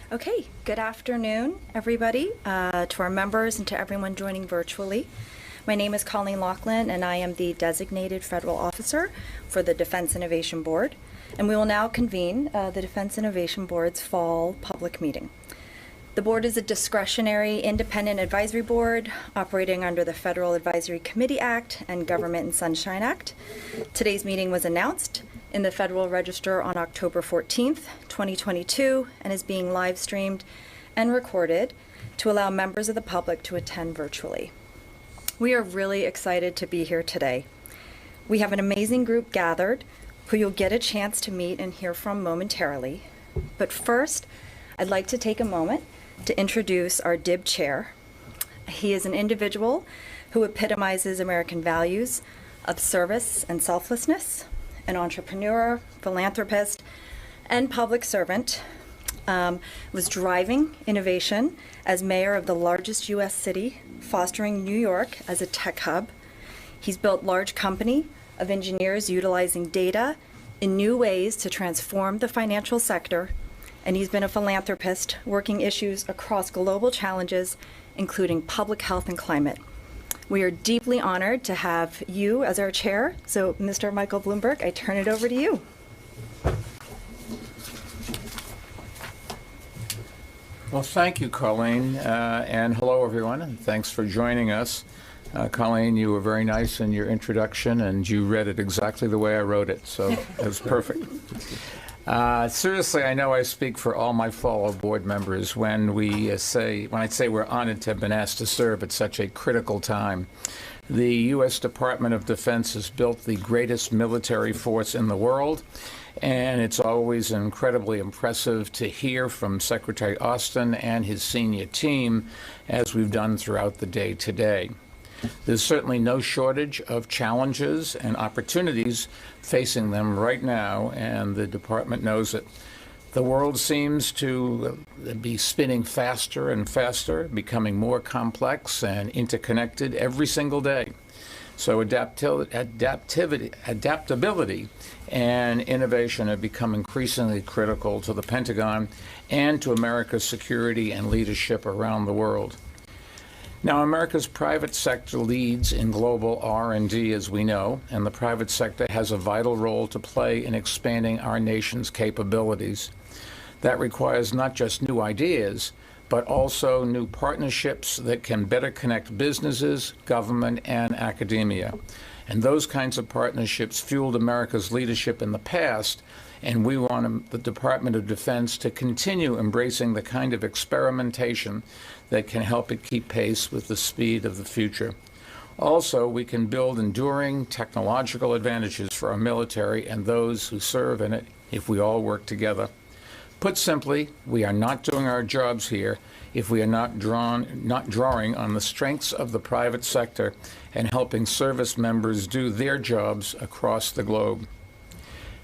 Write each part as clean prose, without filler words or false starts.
Okay, good afternoon, everybody, to our members and to everyone joining virtually. My name is Colleen Laughlin, and I am the designated federal officer for the Defense Innovation Board. And we will now convene the Defense Innovation Board's fall public meeting. The board is a discretionary independent advisory board operating under the Federal Advisory Committee Act and Government and Sunshine Act. Today's meeting was announced in the Federal Register on October 14th, 2022, and is being live streamed and recorded to allow members of the public to attend virtually. We are really excited to be here today. We have an amazing group gathered who you'll get a chance to meet and hear from momentarily. But first, I'd like to take a moment to introduce our DIB chair. He is an individual who epitomizes American values of service and selflessness, an entrepreneur, philanthropist, and public servant, was driving innovation as mayor of the largest U.S. city, fostering New York as a tech hub. He's built large company of engineers utilizing data in new ways to transform the financial sector, and he's been a philanthropist working issues across global challenges, including public health and climate. We are deeply honored to have you as our chair. So, Mr. Michael Bloomberg, I turn it over to you. Well, thank you, Colleen, and hello, everyone, and thanks for joining us. Colleen, you were very nice in your introduction, and you read it exactly the way I wrote it, so it was perfect. Seriously, I know I speak for all my fellow board members when I say we're honored to have been asked to serve at such a critical time. The U.S. Department of Defense has built the greatest military force in the world, and it's always incredibly impressive to hear from Secretary Austin and his senior team, as we've done throughout the day today. There's certainly no shortage of challenges and opportunities facing them right now, and the department knows it. The world seems to be spinning faster and faster, becoming more complex and interconnected every single day. So adaptability and innovation have become increasingly critical to the Pentagon and to America's security and leadership around the world. Now, America's private sector leads in global R&D, as we know, and the private sector has a vital role to play in expanding our nation's capabilities. That requires not just new ideas, but also new partnerships that can better connect businesses, government, and academia. And those kinds of partnerships fueled America's leadership in the past, and we want the Department of Defense to continue embracing the kind of experimentation that can help it keep pace with the speed of the future. Also, we can build enduring technological advantages for our military and those who serve in it if we all work together. Put simply, we are not doing our jobs here if we are not drawing on the strengths of the private sector and helping service members do their jobs across the globe.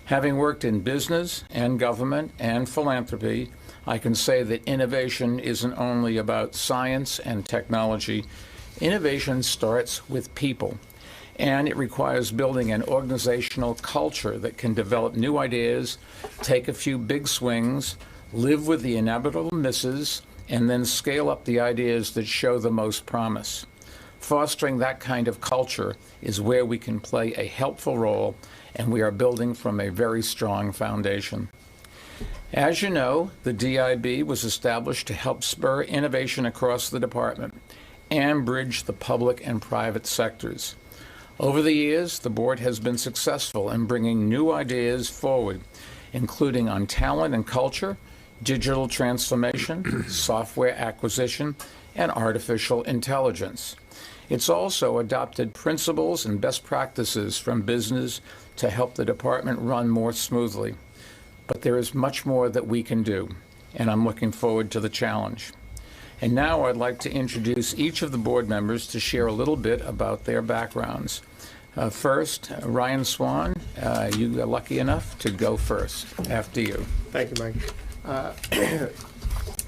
Having worked in business and government and philanthropy, I can say that innovation isn't only about science and technology. Innovation starts with people, and it requires building an organizational culture that can develop new ideas, take a few big swings, live with the inevitable misses, and then scale up the ideas that show the most promise. Fostering that kind of culture is where we can play a helpful role, and we are building from a very strong foundation. As you know, the DIB was established to help spur innovation across the department and bridge the public and private sectors. Over the years, the board has been successful in bringing new ideas forward, including on talent and culture, digital transformation, software acquisition, and artificial intelligence. It's also adopted principles and best practices from business to help the department run more smoothly. But there is much more that we can do, and I'm looking forward to the challenge. And now I'd like to introduce each of the board members to share a little bit about their backgrounds. First, Ryan Swan, you are lucky enough to go first. After you. Thank you, Mike.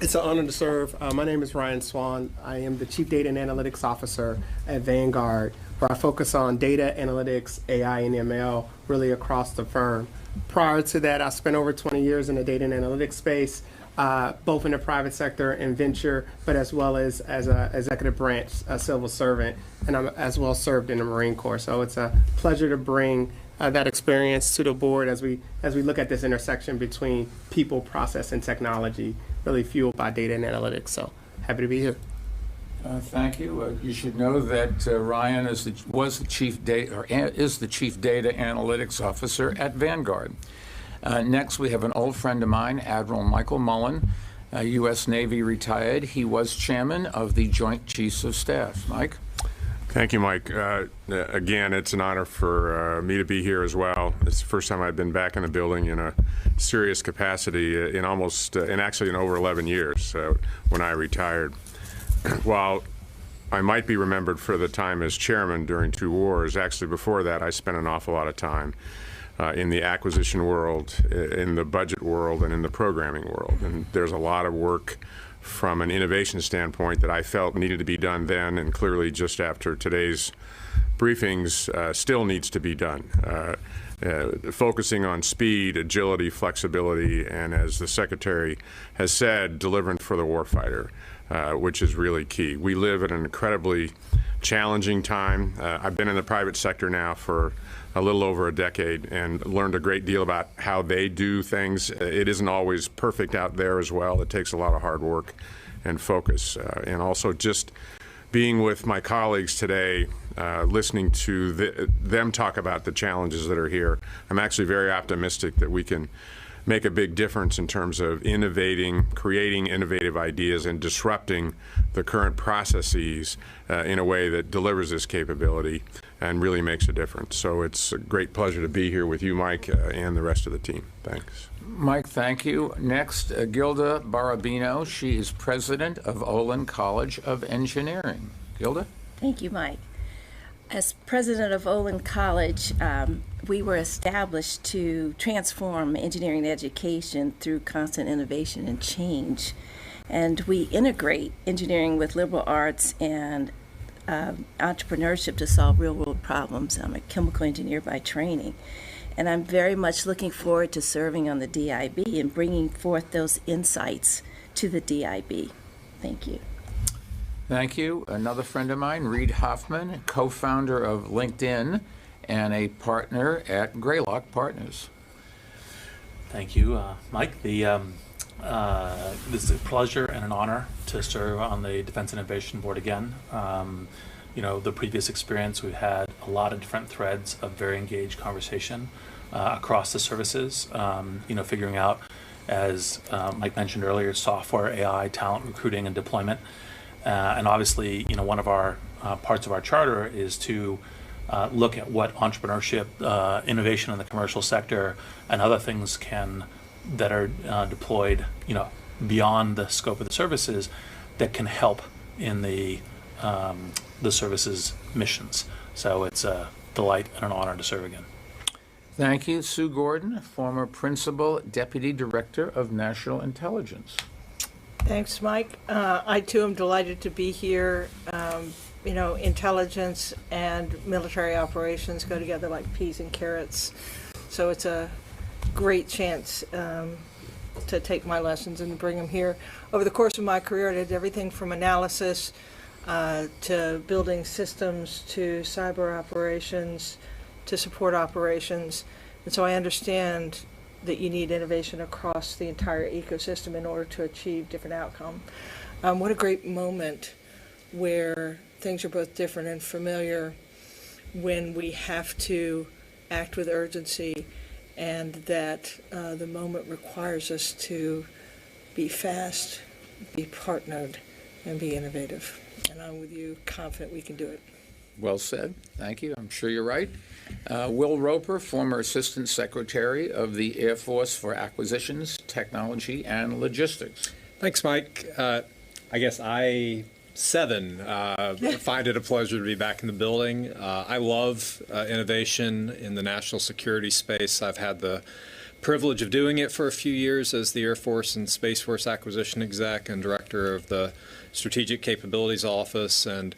It's an honor to serve. My name is Ryan Swan. I am the Chief Data and Analytics Officer at Vanguard, where I focus on data analytics, AI, and ML really across the firm. Prior to that, I spent over 20 years in the data and analytics space, both in the private sector and venture, but as well as an executive branch, a civil servant, and I'm as well served in the Marine Corps. So it's a pleasure to bring that experience to the board as we look at this intersection between people, process, and technology, really fueled by data and analytics. So happy to be here. Thank you. You should know that Ryan is the chief data analytics officer at Vanguard. Next, we have an old friend of mine, Admiral Michael Mullen, U.S. Navy retired. He was chairman of the Joint Chiefs of Staff. Mike? Thank you, Mike. Again, it's an honor for me to be here as well. It's the first time I've been back in the building in a serious capacity in actually in over 11 years when I retired. While I might be remembered for the time as chairman during 2 wars, actually before that I spent an awful lot of time in the acquisition world, in the budget world, and in the programming world. And there's a lot of work from an innovation standpoint that I felt needed to be done then, and clearly just after today's briefings still needs to be done. Focusing on speed, agility, flexibility, and as the Secretary has said, delivering for the warfighter, which is really key. We live at an incredibly challenging time. I've been in the private sector now for a little over a decade and learned a great deal about how they do things. It isn't always perfect out there as well. It takes a lot of hard work and focus. And also just being with my colleagues today, listening to them talk about the challenges that are here, I'm actually very optimistic that we can make a big difference in terms of innovating, creating innovative ideas, and disrupting the current processes in a way that delivers this capability and really makes a difference. So it's a great pleasure to be here with you, Mike, and the rest of the team. Thanks. Mike, thank you. Next, Gilda Barabino. She is president of Olin College of Engineering. Gilda? Thank you, Mike. As president of Olin College, we were established to transform engineering education through constant innovation and change. And we integrate engineering with liberal arts and entrepreneurship to solve real-world problems. I'm a chemical engineer by training. And I'm very much looking forward to serving on the DIB and bringing forth those insights to the DIB. Thank you. Thank you. Another friend of mine, Reed Hoffman, co-founder of LinkedIn and a partner at Greylock Partners. Thank you, Mike. This is a pleasure and an honor to serve on the Defense Innovation Board again. The previous experience, we've had a lot of different threads of very engaged conversation across the services, figuring out, as Mike mentioned earlier, software, AI, talent recruiting and deployment. And obviously, one of our parts of our charter is to look at what entrepreneurship, innovation in the commercial sector, and other things that are deployed, beyond the scope of the services that can help in the services missions. So it's a delight and an honor to serve again. Thank you. Sue Gordon, former Principal Deputy Director of National Intelligence. Thanks, Mike. I too am delighted to be here. Intelligence and military operations go together like peas and carrots. So it's a great chance to take my lessons and bring them here. Over the course of my career, I did everything from analysis to building systems to cyber operations to support operations. And so I understand that you need innovation across the entire ecosystem in order to achieve different outcomes. What a great moment where things are both different and familiar when we have to act with urgency, and that the moment requires us to be fast, be partnered, and be innovative. And I'm with you, confident we can do it. Well said. Thank you. I'm sure you're right. Will Roper, former Assistant Secretary of the Air Force for Acquisitions, Technology, and Logistics. Thanks, Mike. I guess I find it a pleasure to be back in the building. I love innovation in the national security space. I've had the privilege of doing it for a few years as the Air Force and Space Force Acquisition Exec and Director of the Strategic Capabilities Office, and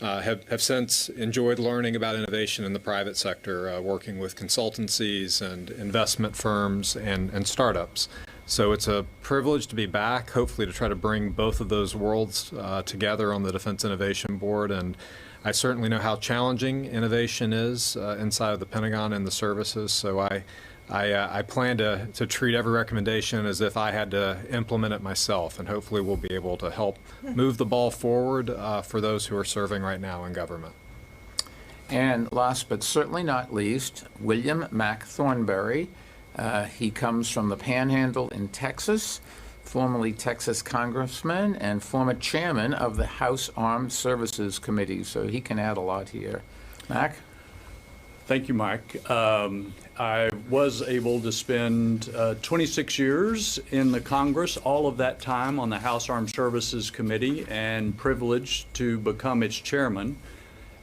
have since enjoyed learning about innovation in the private sector, working with consultancies and investment firms and startups. So it's a privilege to be back, hopefully to try to bring both of those worlds together on the Defense Innovation Board. And I certainly know how challenging innovation is inside of the Pentagon and the services. So I plan to treat every recommendation as if I had to implement it myself, and hopefully we'll be able to help move the ball forward for those who are serving right now in government. And last but certainly not least, William Mack Thornberry. He comes from the Panhandle in Texas, formerly Texas Congressman and former chairman of the House Armed Services Committee, so he can add a lot here. Mack? Thank you, Mike. I was able to spend 26 years in the Congress, all of that time on the House Armed Services Committee, and privileged to become its chairman.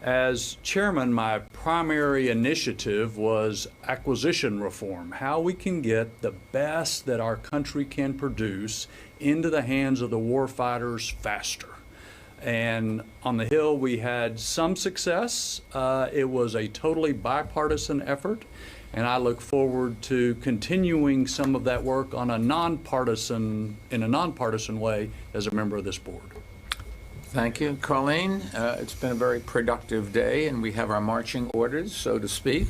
As chairman, my primary initiative was acquisition reform, how we can get the best that our country can produce into the hands of the warfighters faster. And on the Hill, we had some success. It was a totally bipartisan effort, and I look forward to continuing some of that work on in a nonpartisan way as a member of this board. Thank you, Colleen. It's been a very productive day, and we have our marching orders, so to speak.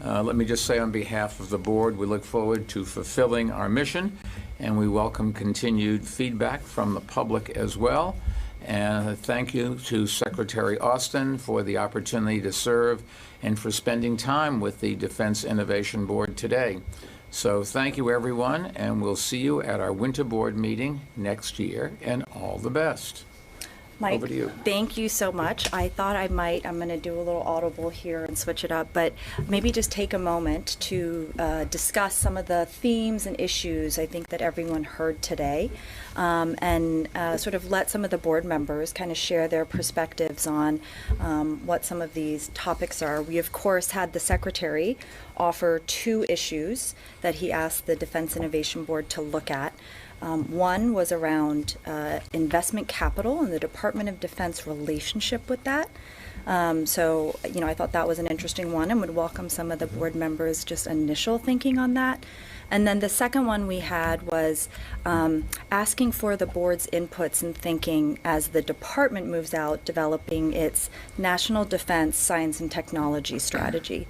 Let me just say on behalf of the board, we look forward to fulfilling our mission, and we welcome continued feedback from the public as well. And thank you to Secretary Austin for the opportunity to serve and for spending time with the Defense Innovation Board today. So thank you, everyone, and we'll see you at our winter board meeting next year, and all the best. Mike, over to you. Thank you so much. I thought I'm going to do a little audible here and switch it up, but maybe just take a moment to discuss some of the themes and issues I think that everyone heard today, and sort of let some of the board members kind of share their perspectives on what some of these topics are. We, of course, had the Secretary offer 2 issues that he asked the Defense Innovation Board to look at. One was around investment capital and the Department of Defense relationship with that. So, I thought that was an interesting one and would welcome some of the board members' just initial thinking on that. And then the second one we had was asking for the board's inputs and thinking as the department moves out developing its national defense science and technology strategy.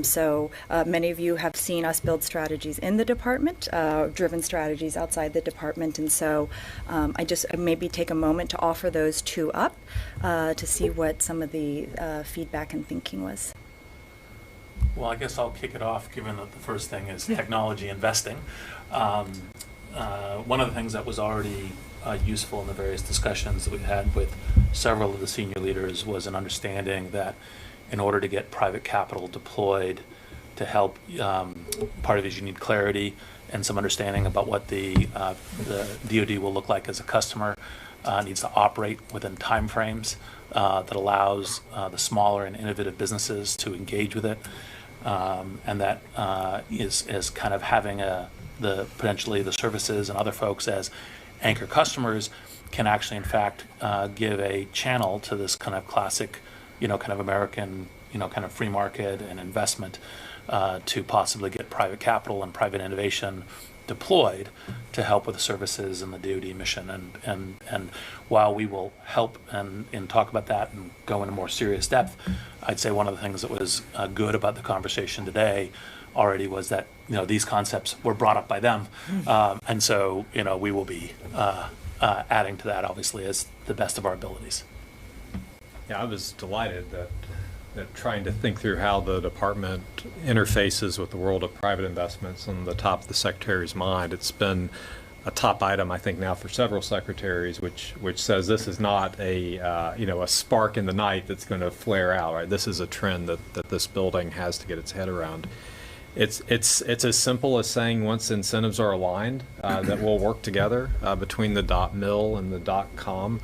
So many of you have seen us build strategies in the department, driven strategies outside the department, and so I just maybe take a moment to offer those 2 up to see what some of the feedback and thinking was. Well, I guess I'll kick it off, given that the first thing is technology investing. One of the things that was already useful in the various discussions that we had with several of the senior leaders was an understanding that in order to get private capital deployed to help, part of it is you need clarity and some understanding about what the DoD will look like as a customer, needs to operate within timeframes that allows the smaller and innovative businesses to engage with it. And that is kind of having potentially the services and other folks as anchor customers can actually, in fact, give a channel to this kind of classic, kind of American, kind of free market and investment to possibly get private capital and private innovation deployed to help with the services and the DoD mission. And while we will help and talk about that and go into more serious depth, I'd say one of the things that was good about the conversation today already was that these concepts were brought up by them, and so we will be adding to that obviously as the best of our abilities. Yeah, I was delighted that trying to think through how the department interfaces with the world of private investments on the top of the Secretary's mind. It's been a top item, I think, now for several secretaries, which says this is not a spark in the night that's going to flare out. Right, this is a trend that this building has to get its head around. It's as simple as saying once incentives are aligned, that we'll work together between the .mil and the .com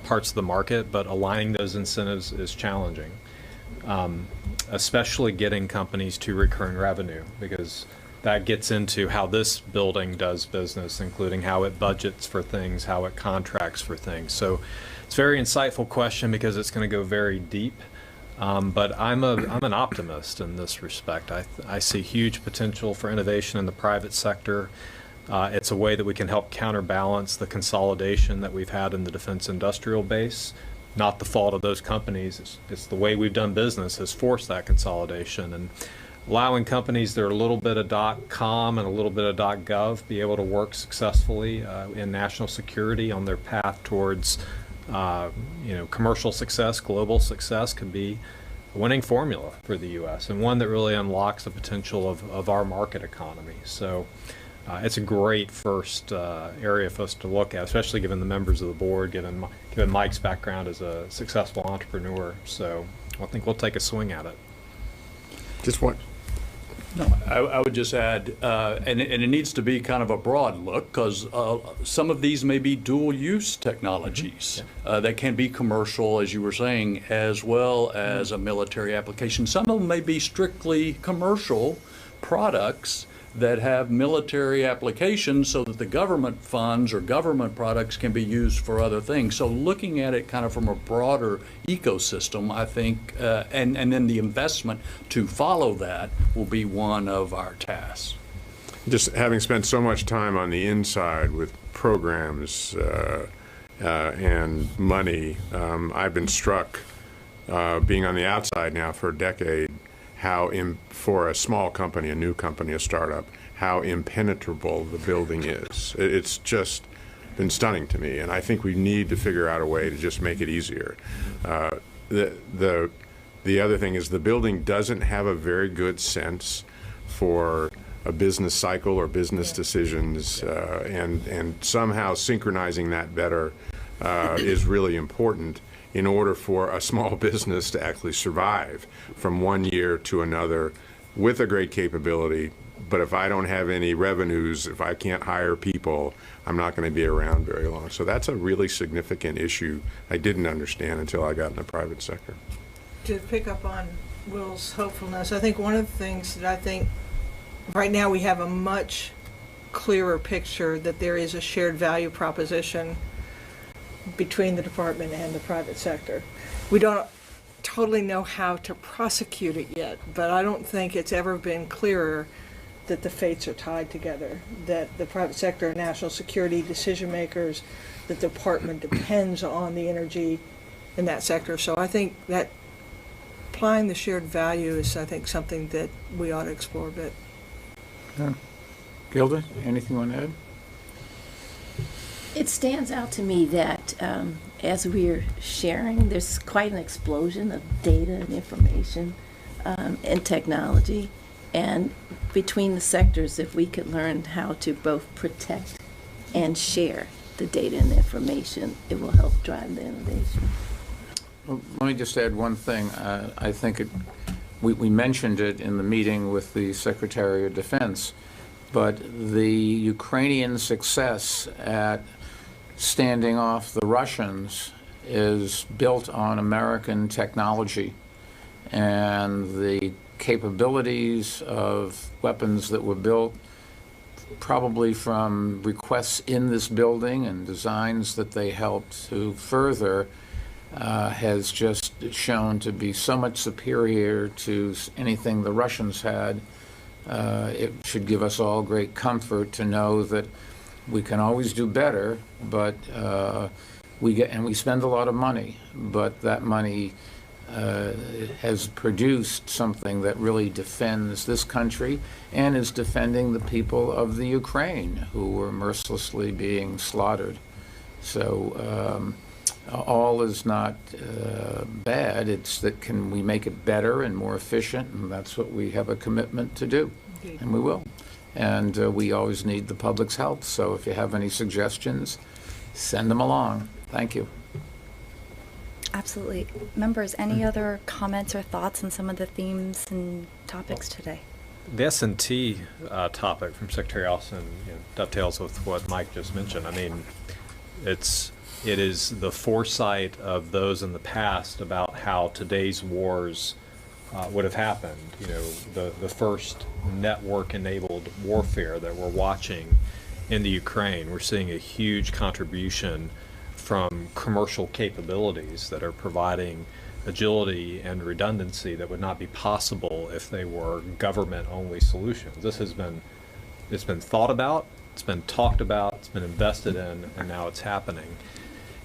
parts of the market, but aligning those incentives is challenging. Especially getting companies to recurring revenue, because that gets into how this building does business, including how it budgets for things, how it contracts for things. So it's a very insightful question because it's going to go very deep. But I'm an optimist in this respect. I see huge potential for innovation in the private sector. It's a way that we can help counterbalance the consolidation that we've had in the defense industrial base. Not the fault of those companies. It's the way we've done business has forced that consolidation, and allowing companies that are a little bit of .com and a little bit of .gov be able to work successfully in national security on their path towards commercial success, global success, can be a winning formula for the U.S. and one that really unlocks the potential of our market economy. So it's a great first area for us to look at, especially given the members of the board, given Mike's background as a successful entrepreneur. So I think we'll take a swing at it. Just one. No, I would just add, and it needs to be kind of a broad look, because some of these may be dual-use technologies that can be commercial, as you were saying, as well as a military application. Some of them may be strictly commercial products that have military applications so that the government funds or government products can be used for other things. So looking at it kind of from a broader ecosystem, I think, and then the investment to follow that will be one of our tasks. Just having spent so much time on the inside with programs and money, I've been struck, being on the outside now for a decade, how for a small company, a new company, a startup, how impenetrable the building is. It's just been stunning to me, and I think we need to figure out a way to just make it easier. The other thing is the building doesn't have a very good sense for a business cycle or business decisions, and somehow synchronizing that better is really important in order for a small business to actually survive from one year to another with a great capability. But if I don't have any revenues, if I can't hire people, I'm not going to be around very long. So that's a really significant issue I didn't understand until I got in the private sector. To pick up on Will's hopefulness, I think one of the things that I think right now we have a much clearer picture that there is a shared value proposition between the department and the private sector. We don't totally know how to prosecute it yet, but I don't think it's ever been clearer that the fates are tied together, that the private sector and national security decision makers, the department depends on the energy in that sector. So I think that applying the shared value is, I think, something that we ought to explore a bit. Yeah. Gilda, anything you want to add? It stands out to me that as we're sharing, there's quite an explosion of data and information and technology. And between the sectors, if we could learn how to both protect and share the data and information, it will help drive the innovation. Well, let me just add one thing. I think we mentioned it in the meeting with the Secretary of Defense, but the Ukrainian success at standing off the Russians is built on American technology, and the capabilities of weapons that were built probably from requests in this building and designs that they helped to further has just shown to be so much superior to anything the Russians had. It should give us all great comfort to know that we can always do better, but we spend a lot of money, but that money has produced something that really defends this country and is defending the people of the Ukraine who were mercilessly being slaughtered. So all is not bad. It's that can we make it better and more efficient, and that's what we have a commitment to do, and we will. And we always need the public's help. So if you have any suggestions, send them along. Thank you. Absolutely. Members, any other comments or thoughts on some of the themes and topics today? The S&T topic from Secretary Austin dovetails with what Mike just mentioned. I mean, it is the foresight of those in the past about how today's wars would have happened. You know, the first network-enabled warfare that we're watching in the Ukraine, we're seeing a huge contribution from commercial capabilities that are providing agility and redundancy that would not be possible if they were government-only solutions. It's been thought about, It's been talked about, it's been invested in, and now it's happening.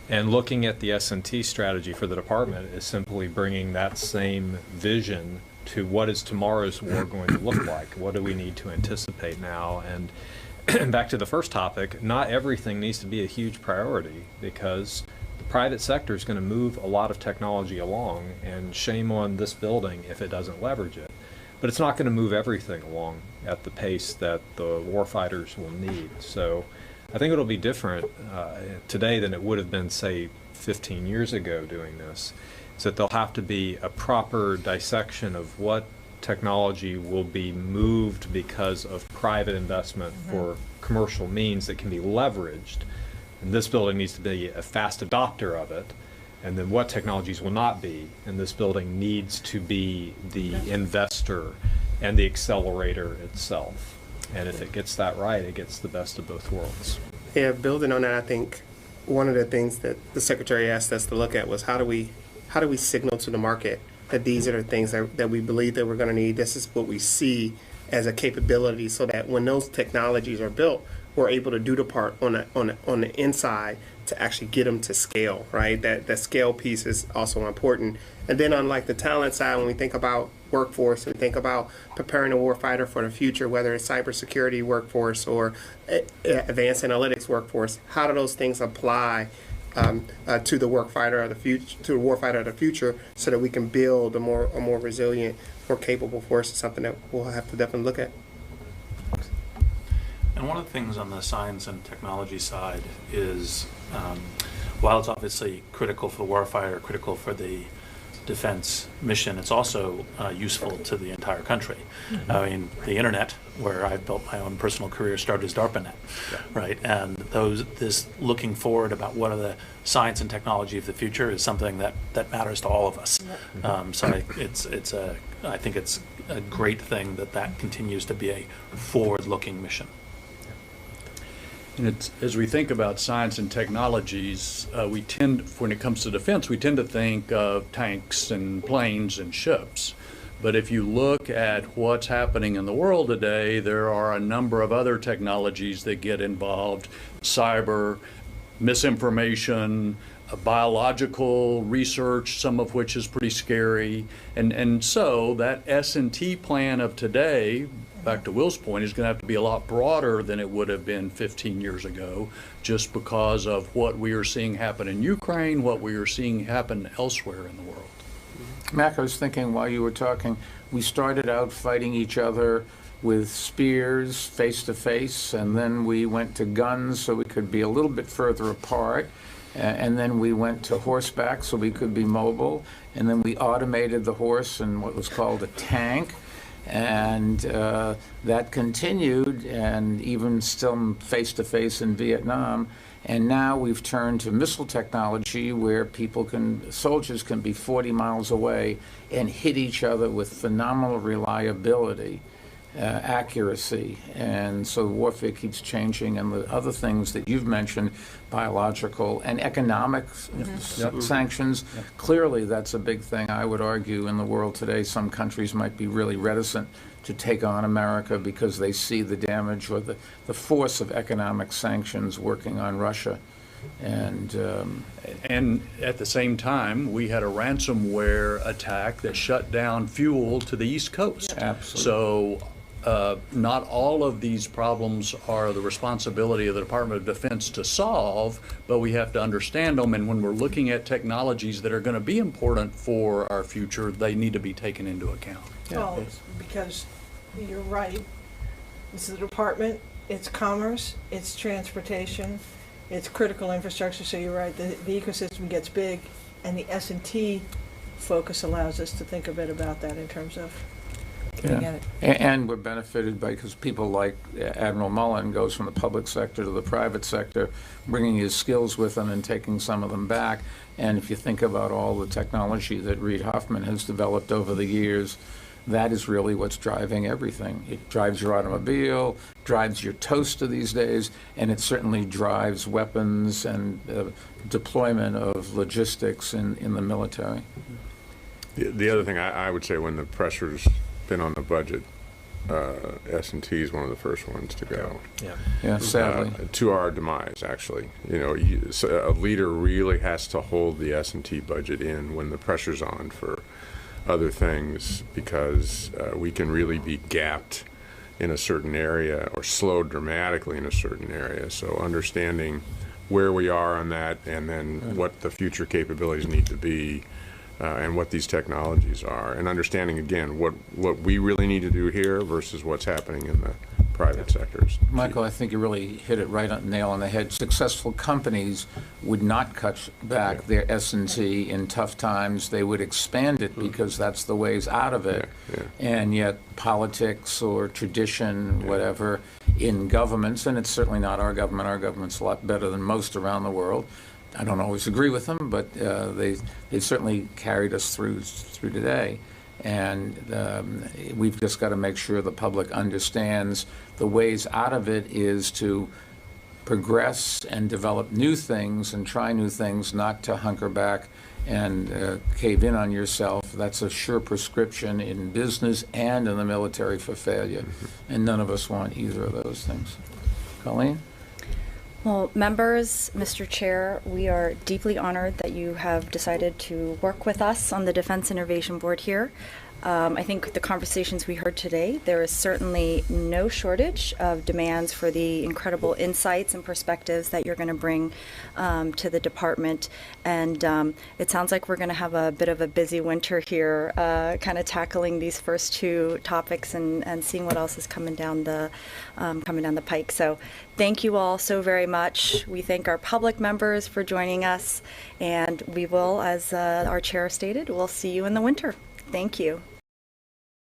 And looking at the S&T strategy for the department is simply bringing that same vision to what is tomorrow's war going to look like? What do we need to anticipate now? And back to the first topic, not everything needs to be a huge priority, because the private sector is going to move a lot of technology along, and shame on this building if it doesn't leverage it. But it's not going to move everything along at the pace that the warfighters will need. So I think it'll be different today than it would have been, say, 15 years ago doing this. Is that there'll have to be a proper dissection of what technology will be moved because of private investment for commercial means that can be leveraged. And this building needs to be a fast adopter of it. And then what technologies will not be. And this building needs to be the investor and the accelerator itself. And if it gets that right, it gets the best of both worlds. Yeah, building on that, I think one of the things that the Secretary asked us to look at was how do we signal to the market that these are the things that we believe that we're going to need. This is what we see as a capability, so that when those technologies are built, we're able to do the part on the inside to actually get them to scale, right? That scale piece is also important. And then on like the talent side, when we think about workforce and think about preparing a warfighter for the future, whether it's cybersecurity workforce or advanced analytics workforce, how do those things apply to the warfighter of the future, so that we can build a more resilient, more capable force? Is something that we'll have to definitely look at. And one of the things on the science and technology side is, while it's obviously critical for the warfighter, critical for the defense mission, it's also useful to the entire country. I mean, the internet, where I've built my own personal career, started as DARPANet, right? And this looking forward about what are the science and technology of the future is something that matters to all of us. So I think it's a great thing that continues to be a forward-looking mission. And as we think about science and technologies, we tend, when it comes to defense, we tend to think of tanks and planes and ships. But if you look at what's happening in the world today, there are a number of other technologies that get involved: cyber, misinformation, biological research, some of which is pretty scary. And so that S&T plan of today, back to Will's point, is going to have to be a lot broader than it would have been 15 years ago, just because of what we are seeing happen in Ukraine, what we are seeing happen elsewhere in the world. Mac, I was thinking while you were talking, we started out fighting each other with spears face to face, and then we went to guns so we could be a little bit further apart, and then we went to horseback so we could be mobile, and then we automated the horse in what was called a tank. And that continued, and even still face-to-face in Vietnam. And now we've turned to missile technology, where soldiers can be 40 miles away and hit each other with phenomenal reliability, accuracy. And so warfare keeps changing, and the other things that you've mentioned, biological and economic sanctions, clearly that's a big thing. I would argue in the world today, some countries might be really reticent to take on America because they see the damage or the force of economic sanctions working on Russia. And at the same time, we had a ransomware attack that shut down fuel to the East Coast. Absolutely. So not all of these problems are the responsibility of the Department of Defense to solve, but we have to understand them. And when we're looking at technologies that are going to be important for our future, they need to be taken into account. Well, because you're right. This is the department, it's commerce, it's transportation, it's critical infrastructure. So you're right, the ecosystem gets big, and the S&T focus allows us to think a bit about that in terms of getting at it. And we're benefited because people like Admiral Mullen goes from the public sector to the private sector, bringing his skills with him and taking some of them back. And if you think about all the technology that Reid Hoffman has developed over the years, that is really what's driving everything. It drives your automobile, drives your toaster these days, and it certainly drives weapons and deployment of logistics in the military. The other thing I would say, when the pressure's been on the budget, S&T is one of the first ones to go. Yeah. Yeah, sadly. To our demise, actually. So a leader really has to hold the S&T budget in when the pressure's on for other things, because we can really be gapped in a certain area or slowed dramatically in a certain area. So understanding where we are on that, and then what the future capabilities need to be, and what these technologies are, and understanding again what we really need to do here versus what's happening in the private sectors. Michael, I think you really hit it right on, nail on the head. Successful companies would not cut back their S&T in tough times. They would expand it because that's the ways out of it. And yet politics or tradition, whatever, in governments, and it's certainly not our government's a lot better than most around the world. I don't always agree with them, but they certainly carried us through today. And we've just got to make sure the public understands the ways out of it is to progress and develop new things and try new things, not to hunker back and cave in on yourself. That's a sure prescription in business and in the military for failure. And none of us want either of those things. Colleen? Well, members, Mr. Chair, we are deeply honored that you have decided to work with us on the Defense Innovation Board here. I think the conversations we heard today, there is certainly no shortage of demands for the incredible insights and perspectives that you're going to bring to the department. And it sounds like we're going to have a bit of a busy winter here, kind of tackling these first two topics and seeing what else is coming down the pike. So thank you all so very much. We thank our public members for joining us, and we will, as our chair stated, we'll see you in the winter. Thank you.